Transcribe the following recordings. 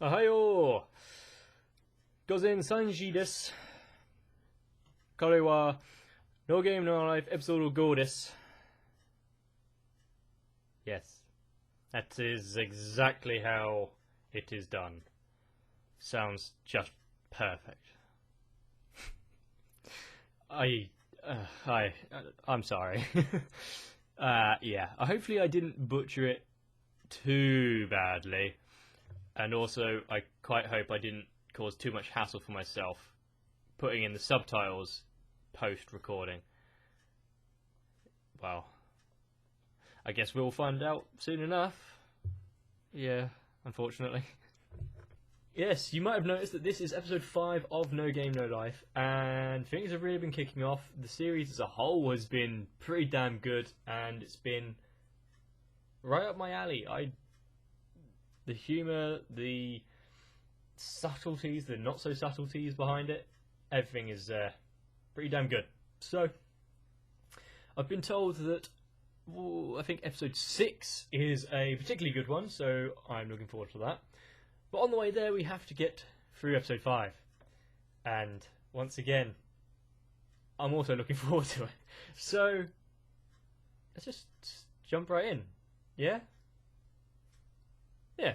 おはよう。午前3時です。これは No Game No Life Episode 5です。Yes, that is exactly how it is done. Sounds just perfect. I'm sorry. Yeah, hopefully I didn't butcher it too badly. And also, I quite hope I didn't cause too much hassle for myself putting in the subtitles post-recording. Well, I guess we'll find out soon enough. Yeah, unfortunately. Yes, you might have noticed that this is episode 5 of No Game No Life, and things have really been kicking off. The series as a whole has been pretty damn good, and it's been right up my alley. The humour, the subtleties, the not so subtleties behind it, everything is pretty damn good. So, I've been told that I think episode 6 is a particularly good one, so I'm looking forward to that. But on the way there, we have to get through episode 5. And once again, I'm also looking forward to it. So, let's just jump right in. Yeah? Yeah.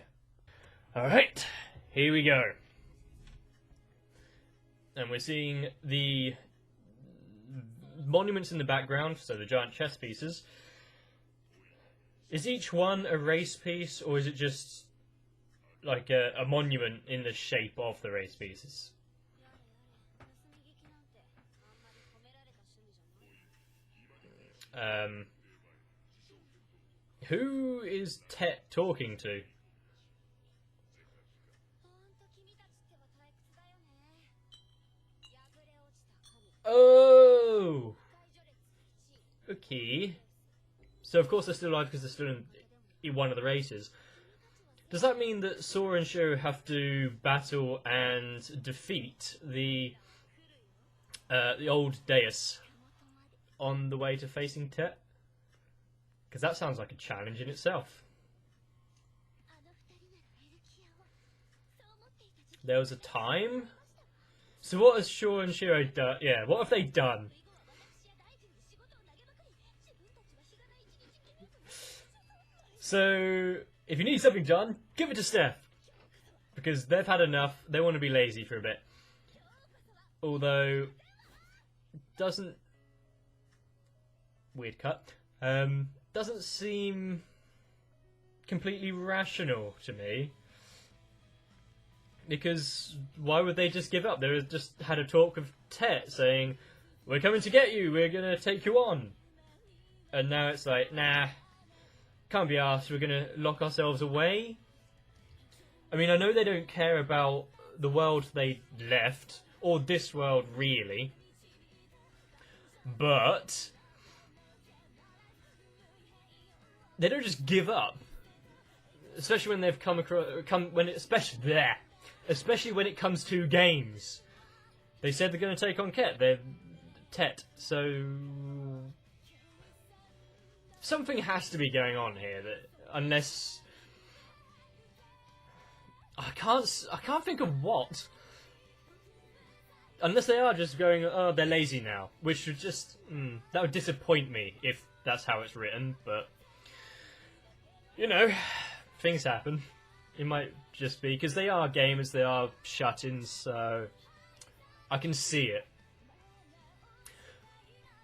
Alright, here we go. And we're seeing the monuments in the background, so the giant chess pieces. Is each one a race piece, or is it just like a monument in the shape of the race pieces? Who is Tet talking to? Oh! Okay. So of course they're still alive because they're still in one of the races. Does that mean that Sora and Shiro have to battle and defeat the old Deus on the way to facing Tet? Because that sounds like a challenge in itself. There was a time? So what has Shaw and Shiro done? Yeah, what have they done? So, if you need something done, give it to Steph. Because they've had enough, they want to be lazy for a bit. Although, doesn't... Weird cut. Doesn't seem completely rational to me. Because why would they just give up? They just had a talk of Tet saying, we're coming to get you, we're going to take you on. And now it's like, nah, can't be asked, we're going to lock ourselves away. I mean, I know they don't care about the world they left, or this world really. But they don't just give up. Especially when they've especially when it comes to games. They said they're going to take on Tet, so something has to be going on here. That unless I can't think of what. Unless they are just going, oh, they're lazy now, which would just that would disappoint me if that's how it's written. But you know, things happen. It might just be because they are gamers, they are shut-ins, so I can see it.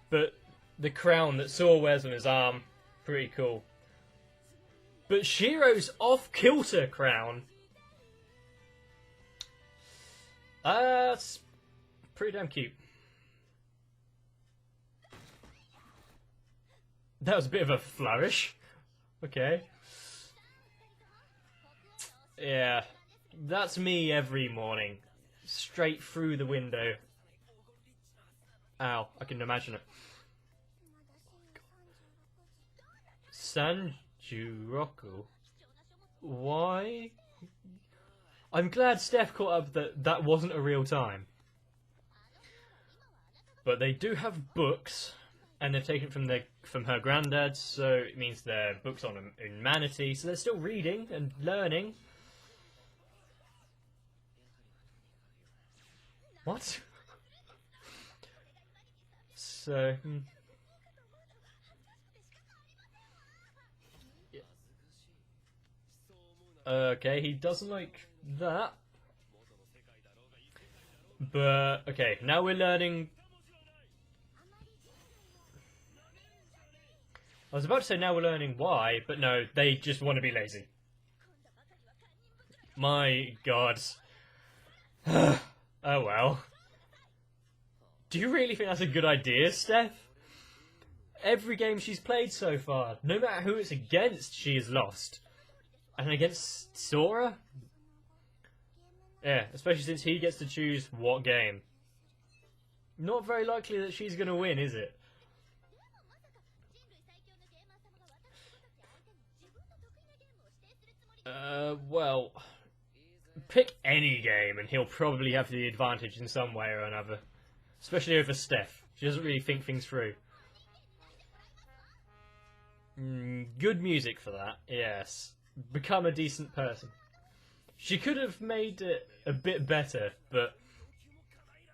But the crown that Sora wears on his arm, pretty cool. But Shiro's off-kilter crown, that's pretty damn cute. That was a bit of a flourish. Okay. Yeah, that's me every morning. Straight through the window. Ow, I can imagine it. Sanjuroku? Why? I'm glad Steph caught up that that wasn't a real time. But they do have books, and they've taken it from her granddad, so it means they're books on humanity, so they're still reading and learning. What? So... Okay, he doesn't like that. But, okay, now we're learning... I was about to say now we're learning why, but no, they just want to be lazy. My god. Oh well. Do you really think that's a good idea, Steph? Every game she's played so far, no matter who it's against, she has lost. And against Sora? Yeah, especially since he gets to choose what game. Not very likely that she's going to win, is it? Well, pick any game and he'll probably have the advantage in some way or another. Especially over Steph. She doesn't really think things through. Good music for that, yes. Become a decent person. She could have made it a bit better, but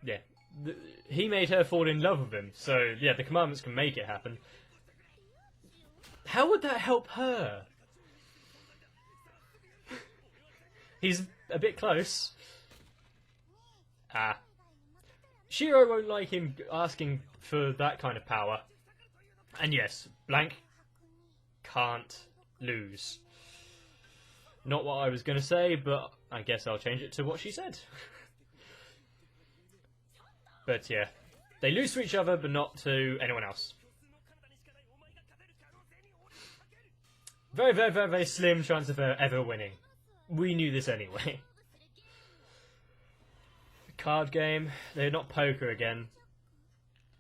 yeah, he made her fall in love with him, so yeah, the commandments can make it happen. How would that help her? He's a bit close. Ah. Shiro won't like him asking for that kind of power. And yes, Blank can't lose. Not what I was going to say, but I guess I'll change it to what she said. But yeah, they lose to each other, but not to anyone else. Very, very, very, very slim chance of her ever winning. We knew this anyway. Card game. They're not poker again.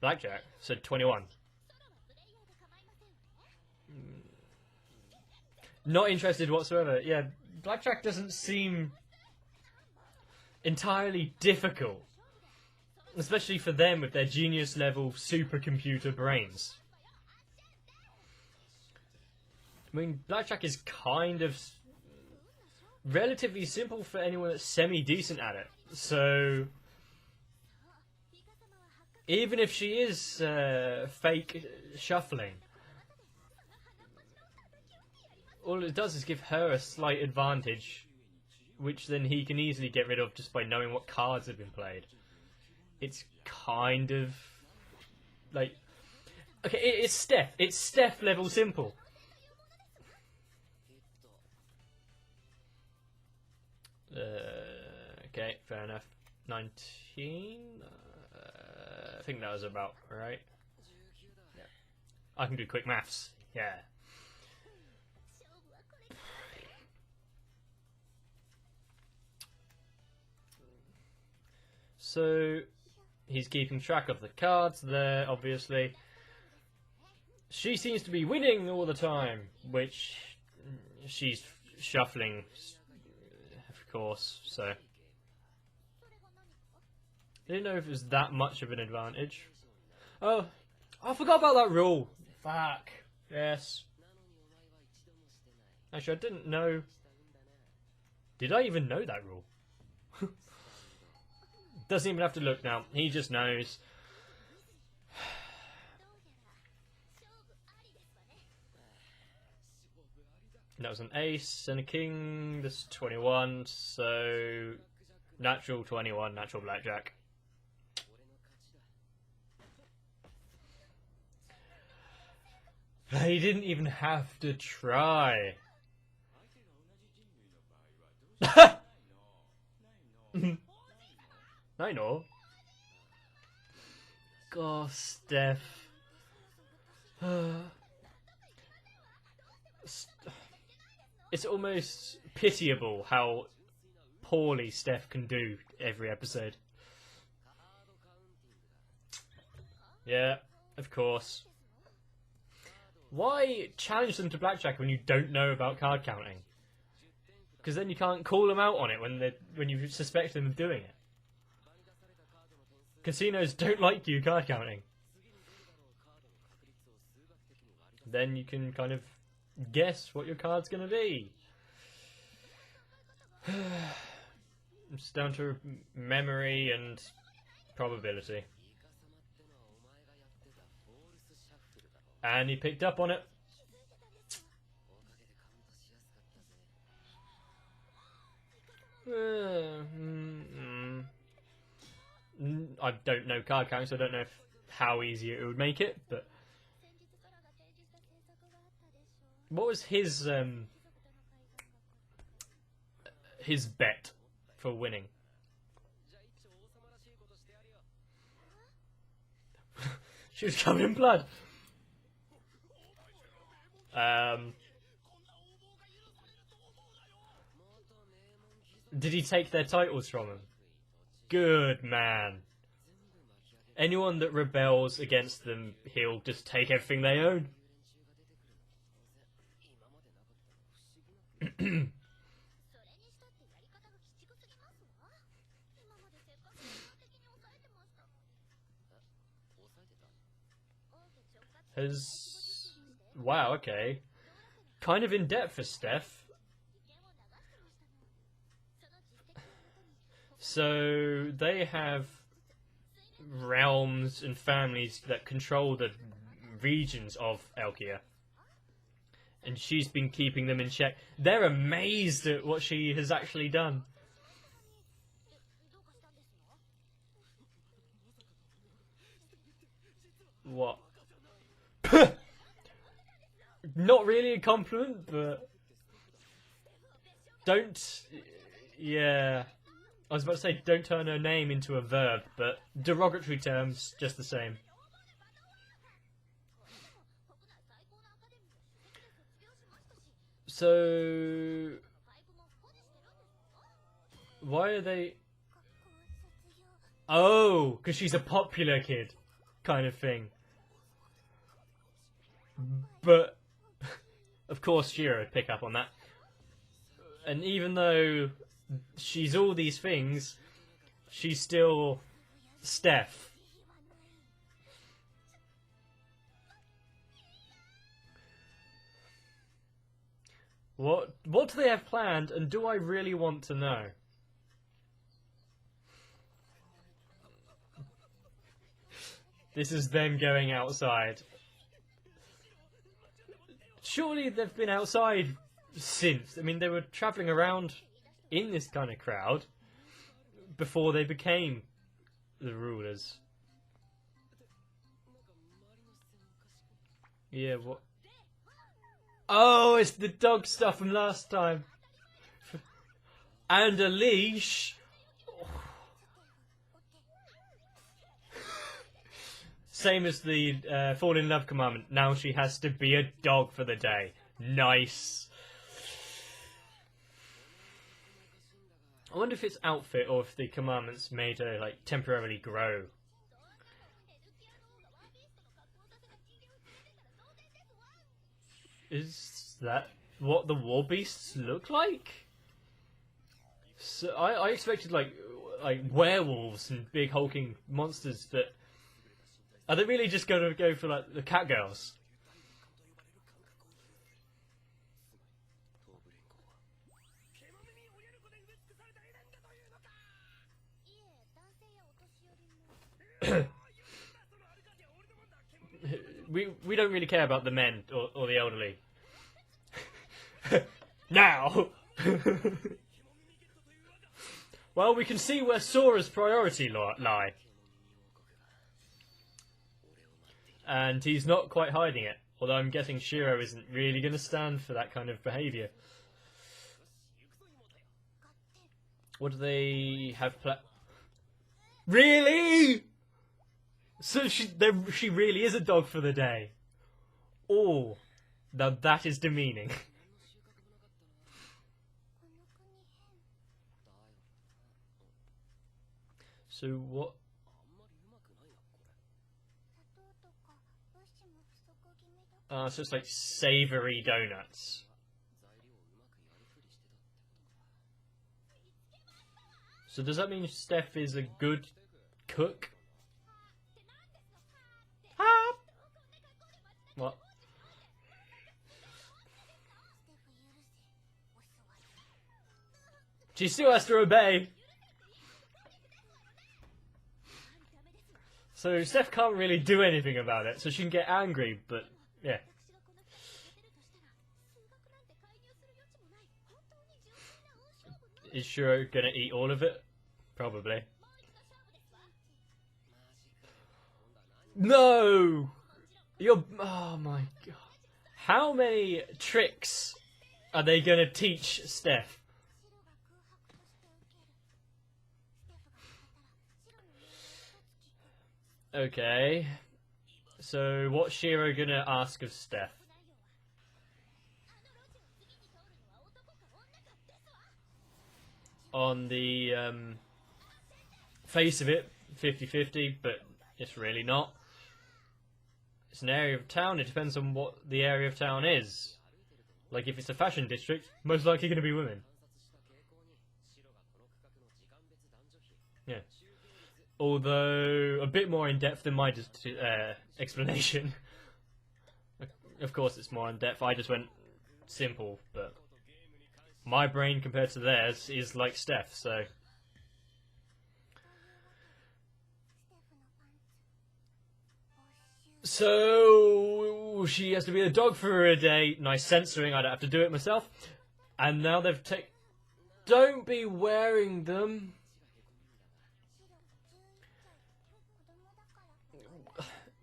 Blackjack. So 21. Not interested whatsoever. Yeah, Blackjack doesn't seem entirely difficult. Especially for them with their genius level supercomputer brains. I mean, Blackjack is kind of relatively simple for anyone that's semi-decent at it. So, even if she is fake shuffling, all it does is give her a slight advantage, which then he can easily get rid of just by knowing what cards have been played. It's kind of like, okay, it's Steph. It's Steph level simple. Okay, fair enough. 19? I think that was about right. Yeah. I can do quick maths. Yeah. So, he's keeping track of the cards there, obviously. She seems to be winning all the time, which she's shuffling, of course, so. I didn't know if it was that much of an advantage. Oh, I forgot about that rule. Fuck. Yes. Actually, I didn't know. Did I even know that rule? Doesn't even have to look now. He just knows. That was an ace and a king. This is 21, so natural 21, natural blackjack. He didn't even have to try. I know. God, Steph. It's almost pitiable how poorly Steph can do every episode. Yeah, of course. Why challenge them to blackjack when you don't know about card counting? Because then you can't call them out on it when you suspect them of doing it. Casinos don't like you card counting. Then you can kind of guess what your card's going to be. It's down to memory and probability. And he picked up on it. I don't know card counts, so I don't know how easy it would make it, but... What was his bet for winning? She was covered in blood. Did he take their titles from him? Good man. Anyone that rebels against them, he'll just take everything they own. Wow, okay. Kind of in depth for Steph. So they have realms and families that control the regions of Elkia. And she's been keeping them in check. They're amazed at what she has actually done. What? Not really a compliment, but... Don't... Yeah... I was about to say, don't turn her name into a verb, but derogatory terms, just the same. So... Why are they... Oh, because she's a popular kid, kind of thing. But, of course, Shiro would pick up on that. And even though... she's all these things, she's still Steph. What do they have planned, and do I really want to know? This is them going outside. Surely they've been outside since. I mean, they were travelling around in this kind of crowd before they became the rulers. Yeah, what? Oh, it's the dog stuff from last time. And a leash. Same as the fall in love commandment. Now she has to be a dog for the day. Nice. I wonder if it's outfit or if the commandments made her like temporarily grow. Is that what the war beasts look like? So I expected like werewolves and big hulking monsters, but are they really just going to go for like the cat girls? We don't really care about the men or the elderly. Now! Well, we can see where Sora's priority lie. And he's not quite hiding it. Although I'm guessing Shiro isn't really going to stand for that kind of behaviour. What do they have Really? So she really is a dog for the day. Oh, now that is demeaning. So what? So it's like savoury donuts. So does that mean Steph is a good cook? What? She still has to obey. So Steph can't really do anything about it, so she can get angry, but yeah. Is Shiro gonna eat all of it? Probably. No! Oh my god. How many tricks are they gonna teach Steph? Okay. So what's Shiro gonna ask of Steph? On the face of it, 50-50, but it's really not. It's an area of town, it depends on what the area of town is. Like if it's a fashion district, most likely going to be women. Yeah. Although, a bit more in depth than my explanation. Of course it's more in depth, I just went simple, but my brain compared to theirs is like Steph, so... So she has to be a dog for a day. Nice censoring, I don't have to do it myself. And now they've taken... Don't be wearing them.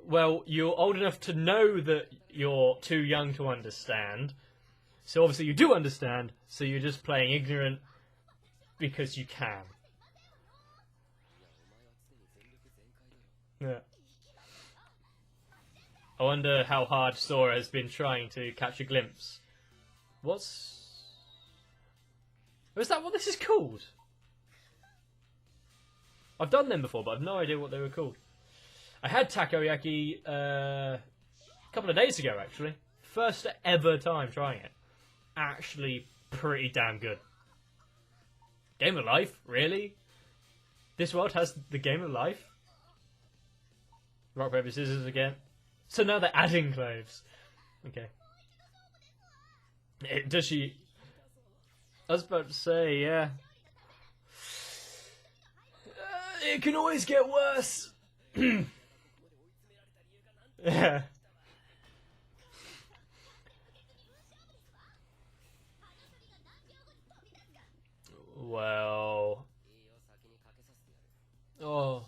Well, you're old enough to know that you're too young to understand. So obviously you do understand, so you're just playing ignorant because you can. Yeah. I wonder how hard Sora has been trying to catch a glimpse. Is that what this is called? I've done them before, but I've no idea what they were called. I had takoyaki a couple of days ago, actually. First ever time trying it. Actually pretty damn good. Game of life? Really? This world has the game of life? Rock, paper, scissors again. So now they're adding clothes. Okay. Does she... I was about to say, yeah. It can always get worse. Yeah. Well... Oh.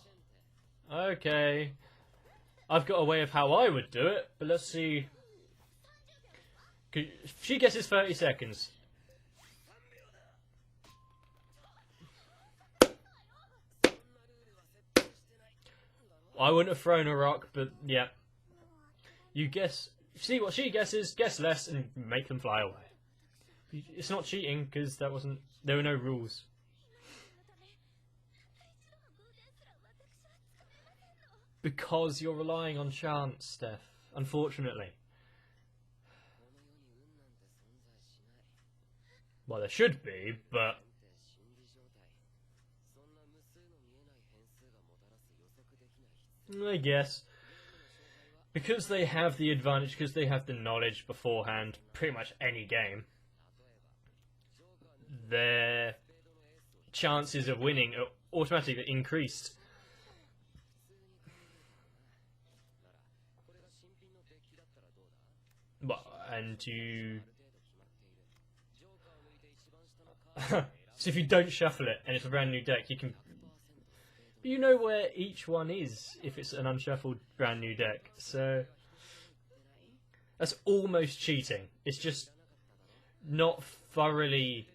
Okay. I've got a way of how I would do it, but let's see. She guesses 30 seconds. I wouldn't have thrown a rock, but yeah. You guess, see what she guesses, guess less, and make them fly away. It's not cheating, because there were no rules. Because you're relying on chance, Steph, unfortunately. Well, there should be, but... I guess. Because they have the advantage, because they have the knowledge beforehand, pretty much any game, their chances of winning are automatically increased. And you... So if you don't shuffle it, and it's a brand new deck, you can... You know where each one is, if it's an unshuffled brand new deck, so... That's almost cheating. It's just not thoroughly...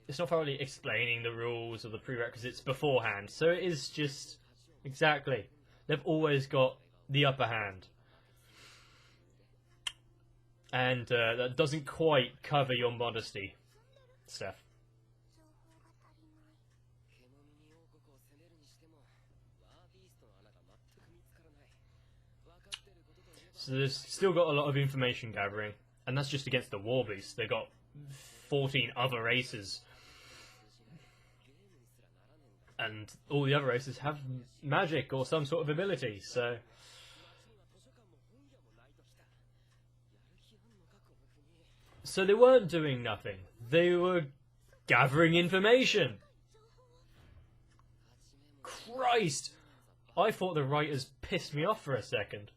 It's not thoroughly explaining the rules or the prerequisites beforehand, so it is just... Exactly. They've always got the upper hand. And that doesn't quite cover your modesty, Steph. So there's still got a lot of information gathering, and that's just against the War Beast. They've got 14 other races. And all the other races have magic or some sort of ability, so... So they weren't doing nothing. They were gathering information. Christ! I thought the writers pissed me off for a second.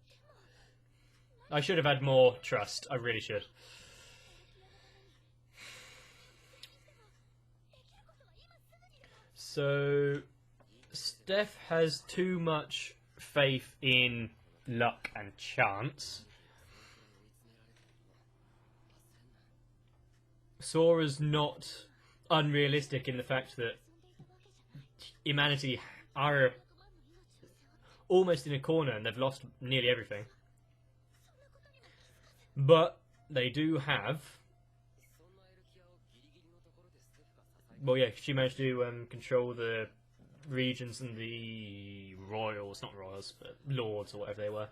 I should have had more trust. I really should. So, Steph has too much faith in luck and chance. Sora's not unrealistic in the fact that humanity are almost in a corner and they've lost nearly everything. But they do have... Well, yeah, she managed to control the regions and the royals, not royals, but lords or whatever they were.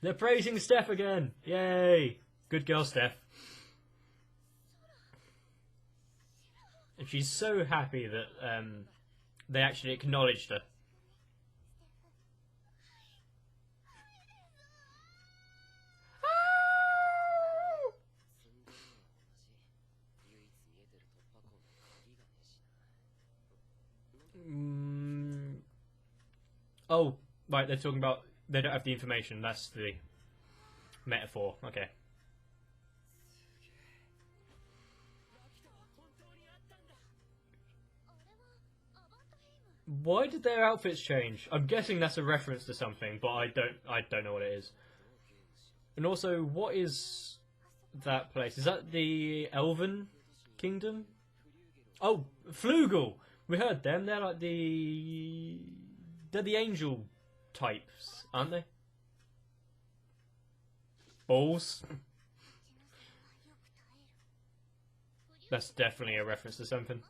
They're praising Steph again! Yay! Good girl, Steph. And she's so happy that they actually acknowledged her. Oh, right, they're talking about... They don't have the information, that's the metaphor. Okay. Why did their outfits change? I'm guessing that's a reference to something, but I don't know what it is. And also, what is that place? Is that the Elven Kingdom? Oh, Flugel! We heard them, they're like the... They're the angel types, aren't they? Balls. That's definitely a reference to something.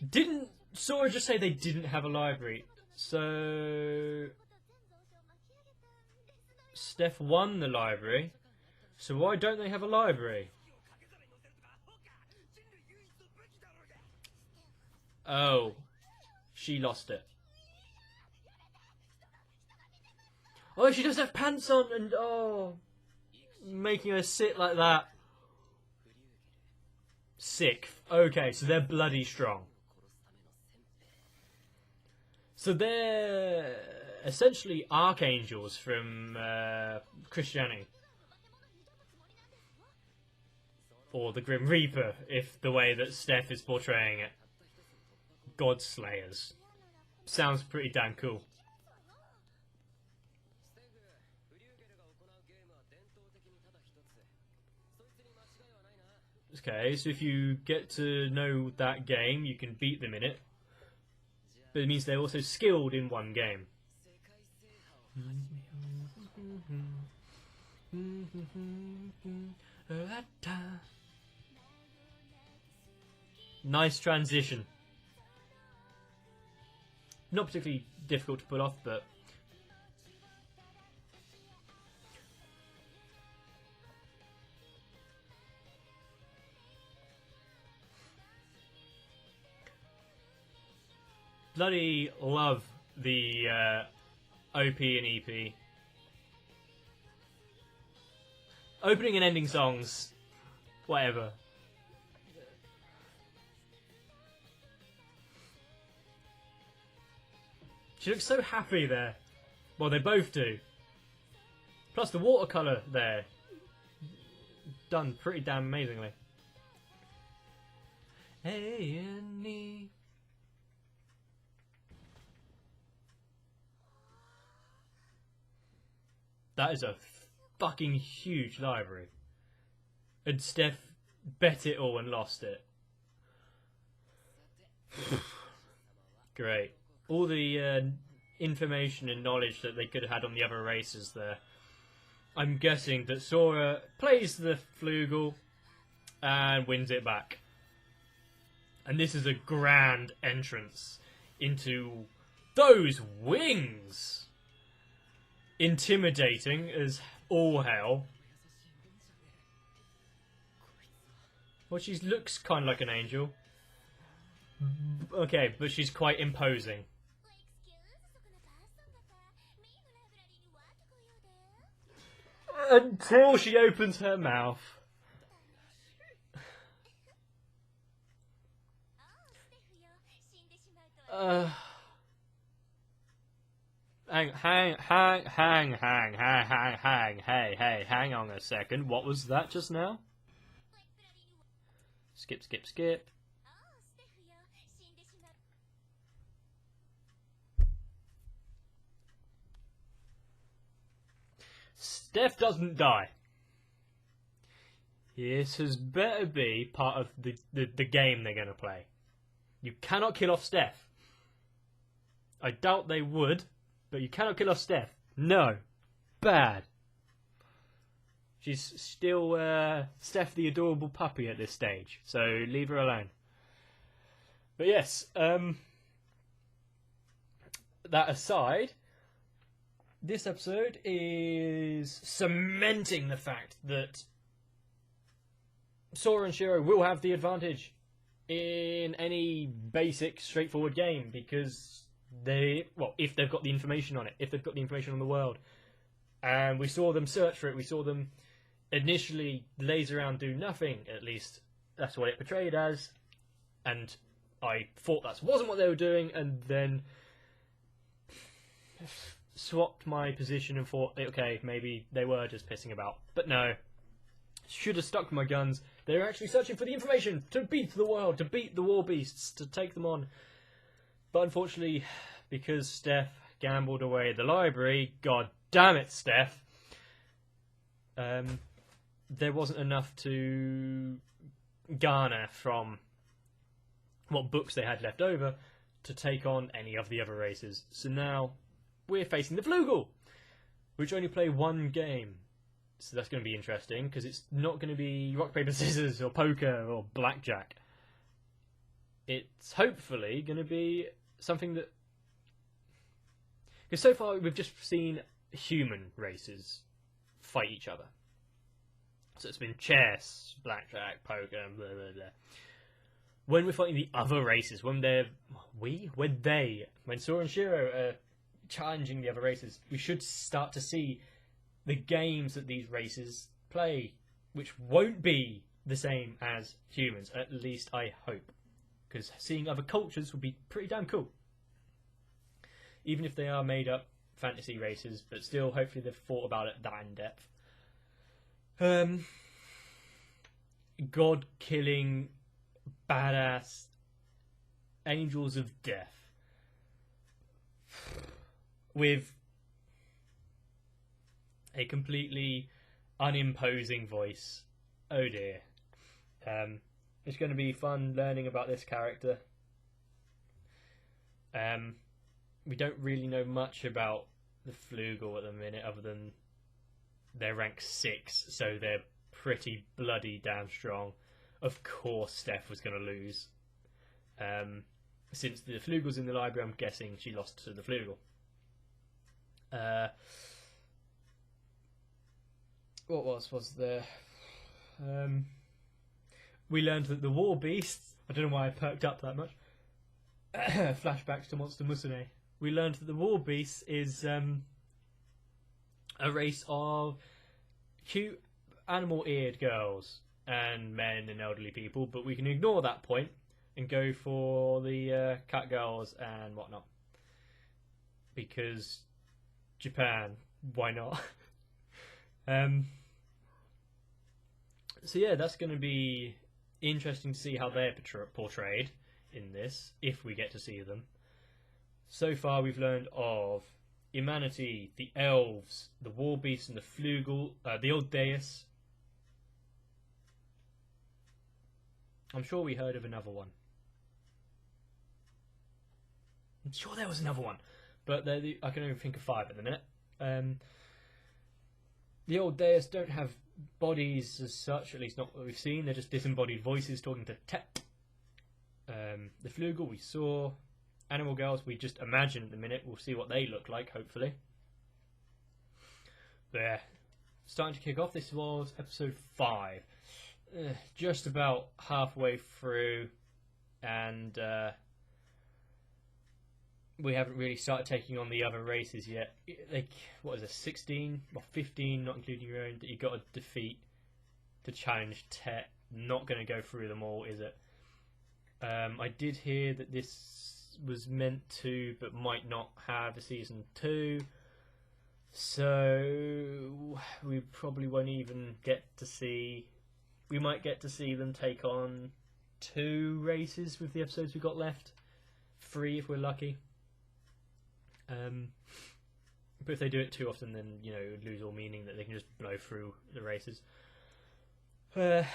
Didn't Sora just say they didn't have a library? So... Steph won the library. So why don't they have a library? Oh. She lost it. Oh, she doesn't have pants on and oh, making her sit like that. Sick. Okay, so they're bloody strong. So they're essentially archangels from Christianity. Or the Grim Reaper, if the way that Steph is portraying it. God Slayers. Sounds pretty damn cool. Okay, so if you get to know that game, you can beat them in it. But it means they're also skilled in one game. Nice transition. Not particularly difficult to pull off, but... Bloody love the OP and EP. Opening and ending songs, whatever. She looks so happy there. Well, they both do. Plus the watercolour there. Done pretty damn amazingly. A-N-E. That is a fucking huge library. And Steph bet it all and lost it. Great. All the information and knowledge that they could have had on the other races there. I'm guessing that Sora plays the Flugel and wins it back. And this is a grand entrance into those wings. Intimidating as all hell. Well, she looks kind of like an angel. Okay, but she's quite imposing. Until she opens her mouth. Hang, hey, hang on a second. What was that just now? Skip, skip, skip. Steph doesn't die. This has better be part of the game they're going to play. You cannot kill off Steph. I doubt they would, but you cannot kill off Steph. No. Bad. She's still Steph the adorable puppy at this stage, so leave her alone. But yes, that aside, this episode is cementing the fact that Sora and Shiro will have the advantage in any basic, straightforward game because if they've got the information on it, if they've got the information on the world. And we saw them search for it, we saw them initially laze around, do nothing, at least that's what it portrayed as, and I thought that wasn't what they were doing, and then swapped my position and thought, okay, maybe they were just pissing about. But no, should have stuck to my guns. They were actually searching for the information to beat the world, to beat the war beasts, to take them on. But unfortunately, because Steph gambled away the library, god damn it, Steph, there wasn't enough to garner from what books they had left over to take on any of the other races. So now we're facing the Flugel, which only play one game. So that's going to be interesting, because it's not going to be rock, paper, scissors, or poker, or blackjack. It's hopefully going to be something that... Because so far we've just seen human races fight each other. So it's been chess, blackjack, poker, blah, blah, blah. When we're fighting the other races, when Sora and Shiro are challenging the other races, we should start to see the games that these races play, which won't be the same as humans, at least I hope. Because seeing other cultures would be pretty damn cool. Even if they are made up fantasy races, but still, hopefully they've thought about it that in depth. God-killing, badass angels of death with a completely unimposing voice. Oh dear. It's going to be fun learning about this character. We don't really know much about the Flugel at the minute, other than they're rank 6, so they're pretty bloody damn strong. Of course Steph was going to lose. Since the Flugel's in the library, I'm guessing she lost to the Flugel. What was there? We learned that the war beasts... I don't know why I perked up that much. Flashbacks to Monster Musume. We learned that the war beasts is a race of cute animal-eared girls and men and elderly people, but we can ignore that point and go for the cat girls and whatnot. Because Japan, why not? So yeah, that's going to be interesting to see how they're portrayed in this, if we get to see them. So far we've learned of humanity, the elves, the war beasts and the Flugel, the old Deus. I'm sure we heard of another one. I'm sure there was another one, but I can only think of 5 at the minute. The old Deus don't have bodies as such, at least not what we've seen. They're just disembodied voices talking to Tet. The Flugel we saw. Animal girls we just imagine at the minute. We'll see what they look like, hopefully. But yeah, starting to kick off. This was episode 5. Just about halfway through, and we haven't really started taking on the other races yet. Like, what is it, 16 or 15, not including your own, that you got to defeat to challenge Tet. Not going to go through them all, is it? I did hear that this was meant to, but might not have a season 2. So we probably won't even get to see. We might get to see them take on 2 races with the episodes we've got left. 3 if we're lucky. But if they do it too often, then it would lose all meaning that they can just blow through the races. But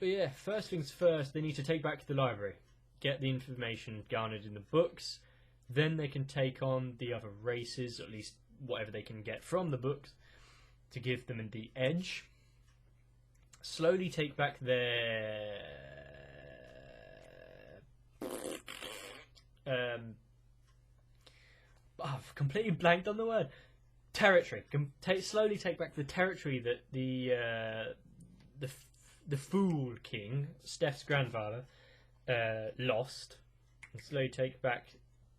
yeah, first things first, they need to take back to the library, get the information garnered in the books, then they can take on the other races, or at least whatever they can get from the books, to give them the edge. Slowly take back their I've completely blanked on the word. Territory. Slowly take back the territory that the Fool King, Steph's grandfather, lost, and slowly take back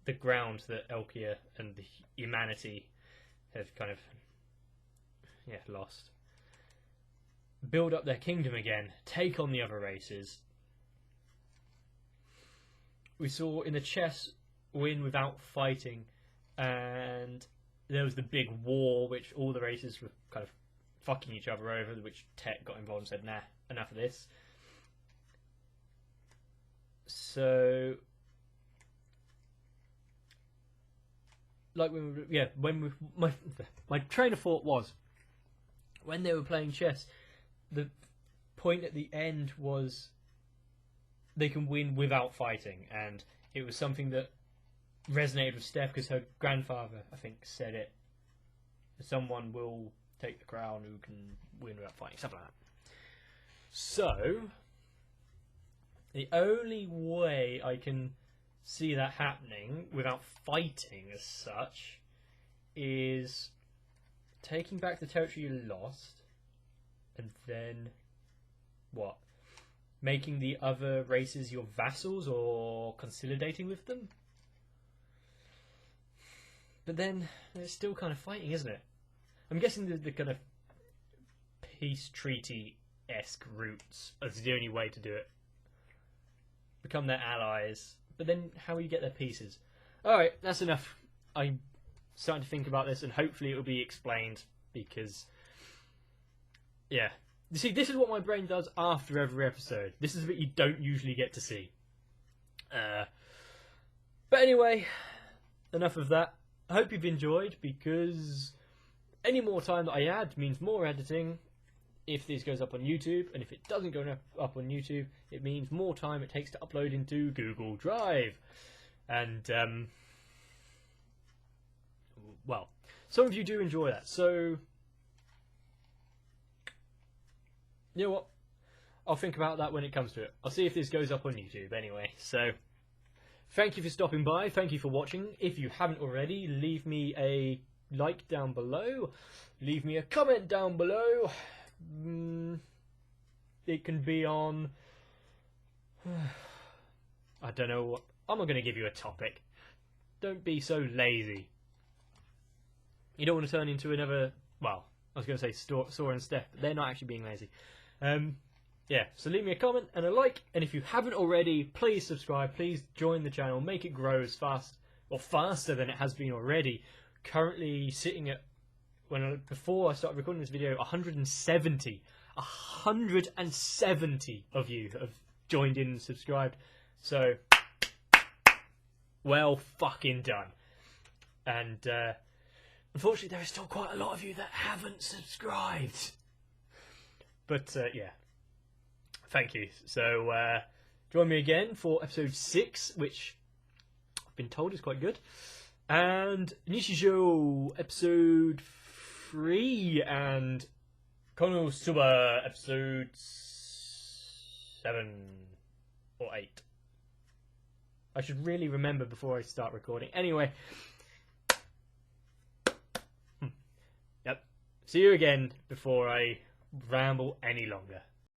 the ground that Elkia and the humanity have kind of lost. Build up their kingdom again. Take on the other races. We saw in the chess win without fighting, and there was the big war, which all the races were kind of fucking each other over, which Tech got involved and said, nah, enough of this. So, like my train of thought was, when they were playing chess, the point at the end was they can win without fighting, and it was something that resonated with Steph because her grandfather, I think, said it. Someone will take the crown who can win without fighting, something like that. So, the only way I can see that happening without fighting as such is taking back the territory you lost, and then what? Making the other races your vassals or consolidating with them? But then it's still kind of fighting, isn't it? I'm guessing the kind of peace treaty-esque routes is the only way to do it. Become their allies. But then how will you get their pieces? Alright, that's enough. I'm starting to think about this, and hopefully it will be explained, because yeah. You see, this is what my brain does after every episode. This is what you don't usually get to see. But anyway, enough of that. I hope you've enjoyed, because any more time that I add means more editing if this goes up on YouTube, and if it doesn't go up on YouTube, it means more time it takes to upload into Google Drive. And, well, some of you do enjoy that, so you know what? I'll think about that when it comes to it. I'll see if this goes up on YouTube anyway. So, thank you for stopping by. Thank you for watching. If you haven't already, leave me a like down below. Leave me a comment down below. It can be on... I don't know what... I'm not going to give you a topic. Don't be so lazy. You don't want to turn into another... Well, I was going to say Sora and Steph, but they're not actually being lazy. Yeah, so leave me a comment and a like, and if you haven't already, please subscribe, please join the channel, make it grow as fast, or faster than it has been already. Currently sitting at, before I started recording this video, 170 of you have joined in and subscribed, so, well fucking done. And, unfortunately there are still quite a lot of you that haven't subscribed. But, yeah. Thank you. So, join me again for episode 6, which I've been told is quite good. And Nishijo episode 3, and Konosuba episode 7 or 8. I should really remember before I start recording. Anyway. Yep. See you again before I ramble any longer.